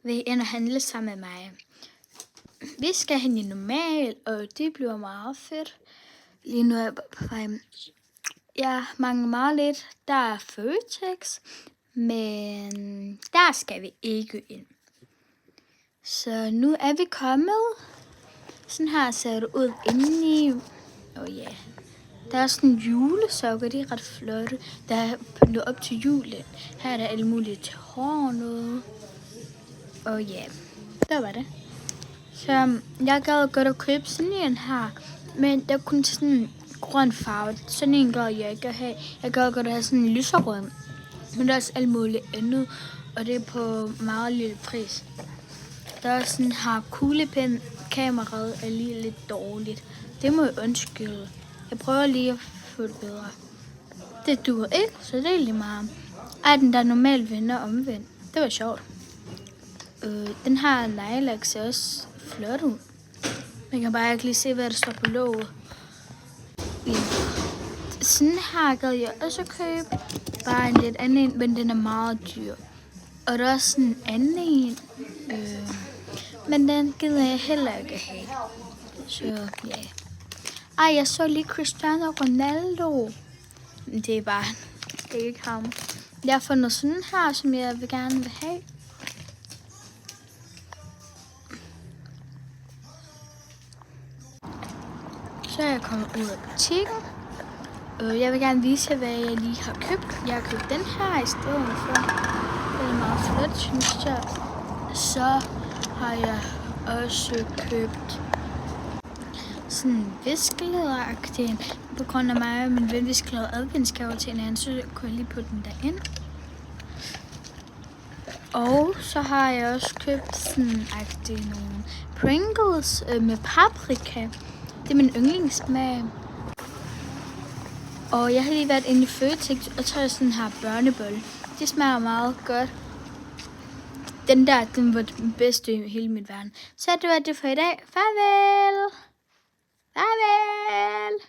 vil ind og handle sammen med mig. Vi skal hen i normal, og det bliver meget fedt. Lige nu er jeg på vej. Jeg mangler meget lidt. Der er Føtex, men der skal vi ikke ind. Så nu er vi kommet. Sådan her ser det ud indeni. Ja. Der er sådan en julesokker, de er ret flotte. Der er pyntet op til julen. Her er der alle mulige til hår og noget. Ja, der var det. Så jeg gad godt at købe sådan en her. Men der er kun sådan en grøn farve. Sådan en gad jeg ikke at have. Jeg gad godt at have sådan en lyserød. Men der er også alt muligt andet. Og det er på meget lille pris. Der er sådan her kuglepen. Kameraet er lige lidt dårligt. Det må jeg undskylde. Jeg prøver lige at få det bedre. Det duer ikke, så det er lige meget. Den der normalt vender omvendt. Det var sjovt. Den her nejlak ser også flot ud. Man kan bare ikke lige se, hvad der står på låget. Sådan her gad jeg også købe. Bare en lidt anden, men den er meget dyr. Og der er også sådan en anden en. Men den gider jeg heller ikke have. Så ja. Jeg så lige Cristiano Ronaldo. Det er bare, det er ikke ham. Jeg har fundet sådan her, som jeg vil gerne vil have. Så er jeg kommet ud af butikken. Jeg vil gerne vise jer, hvad jeg lige har købt. Jeg har købt den her i stedet for. Den er meget flot, synes jeg. Så har jeg også købt sådan en viskelæderagtig. På grund af mig og min ven, vi skal lave adventsgaver til hinanden, så kunne jeg lige putte den derind. Og så har jeg også købt sådan nogle Pringles med paprika. Det er min yndlingssmag. Og jeg har lige været inde i Føtex og taget sådan her børnebolle. Det smager meget godt. Den var den bedste i hele min verden. Så det var det for i dag. Farvel! Farvel!